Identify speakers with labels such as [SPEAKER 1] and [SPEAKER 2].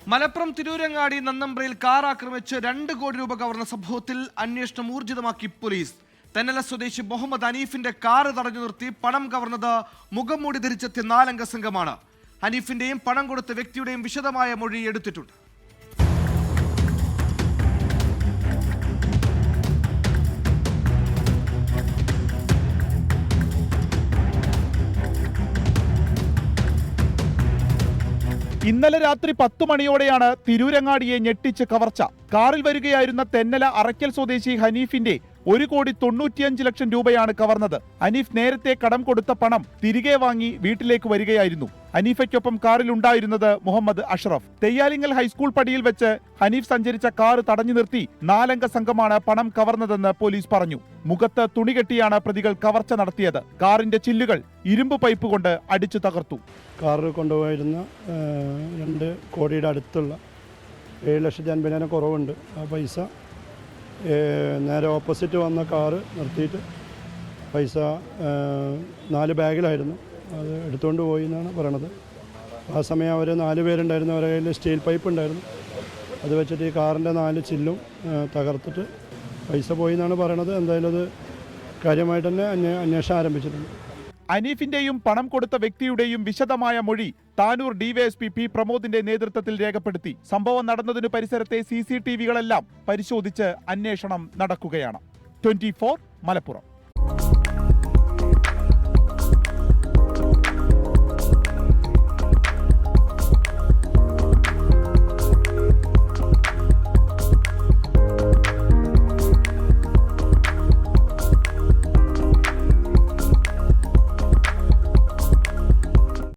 [SPEAKER 1] Malappuram Tirurangadi നന്നമ്പ്രയിൽ car ആക്രമിച്ച് 2 കോടി രൂപ കവർന്ന സംഭവത്തിൽ അന്വേഷണം ഊർജിതമാക്കി പോലീസ്. തെന്നല സ്വദേശി മുഹമ്മദ് ഹനീഫിന്റെ കാർ തടഞ്ഞു നിർത്തി പണം കവർന്നത് മുഖംമൂടി ധരിച്ചെത്തിയ 4 അംഗ സംഘമാണ്. ഹനീഫിന്റെയും പണം കൊടുത്ത വ്യക്തിയുടെയും വിശദമായ മൊഴി എടുത്തിട്ടുണ്ട്.
[SPEAKER 2] ഇന്നലെ രാത്രി 10 മണിയോടെയാണ് തിരൂരങ്ങാടിയെ ഞെട്ടിച്ച് കവർച്ച. കാറിൽ വരികയായിരുന്ന തെന്നല അറയ്ക്കൽ സ്വദേശി ഹനീഫിന്റെ 1,95 ലക്ഷം രൂപയാണ് കവർന്നത്. ഹനീഫ് നേരത്തെ കടം കൊടുത്ത പണം തിരികെ വാങ്ങി വീട്ടിലേക്ക് വരികയായിരുന്നു. ഹനീഫയ്ക്കൊപ്പം കാറിൽ ഉണ്ടായിരുന്നത് മുഹമ്മദ് അഷ്റഫ്. തെയ്യാലിങ്ങൽ ഹൈസ്കൂൾ പടിയിൽ വെച്ച് ഹനീഫ് സഞ്ചരിച്ച കാർ തടഞ്ഞു നിർത്തി 4 അംഗ സംഘമാണ് പണം കവർന്നതെന്ന് പോലീസ് പറഞ്ഞു. മുഖത്ത് തുണി കെട്ടിയാണ് പ്രതികൾ കവർച്ച നടത്തിയത്. കാറിന്റെ ചില്ലുകൾ ഇരുമ്പ് പൈപ്പ് കൊണ്ട് അടിച്ചു തകർത്തു.
[SPEAKER 3] കാറിൽ കൊണ്ടുപോയിരുന്ന 2 കോടിയുടെ അടുത്തുള്ള 7,50,000 കുറവുണ്ട്. ആ പൈസ നേരെ ഓപ്പോസിറ്റ് വന്ന കാറ് നിർത്തിയിട്ട് പൈസ 4 ബാഗിലായിരുന്നു. അത് എടുത്തുകൊണ്ട് പോയി എന്നാണ് പറയണത്. ആ സമയം അവർ 4 പേരുണ്ടായിരുന്നു. അവരുടെ കയ്യിൽ സ്റ്റീൽ പൈപ്പ് ഉണ്ടായിരുന്നു. അത് വെച്ചിട്ട് ഈ കാറിൻ്റെ 4 ചില്ലും തകർത്തിട്ട് പൈസ പോയി എന്നാണ് പറയണത്. എന്തായാലും അത് കാര്യമായിട്ട് തന്നെ അന്വേഷണം ആരംഭിച്ചിട്ടുണ്ട്.
[SPEAKER 2] ഹനീഫിന്റെയും പണം കൊടുത്ത വ്യക്തിയുടെയും വിശദമായ മൊഴി താനൂർ ഡിവൈഎസ്പി പി പ്രമോദിന്റെ നേതൃത്വത്തിൽ രേഖപ്പെടുത്തി. സംഭവം നടന്നതിന് പരിസരത്തെ CCTVകളെല്ലാം പരിശോധിച്ച് അന്വേഷണം നടക്കുകയാണ്. 24 മലപ്പുറം.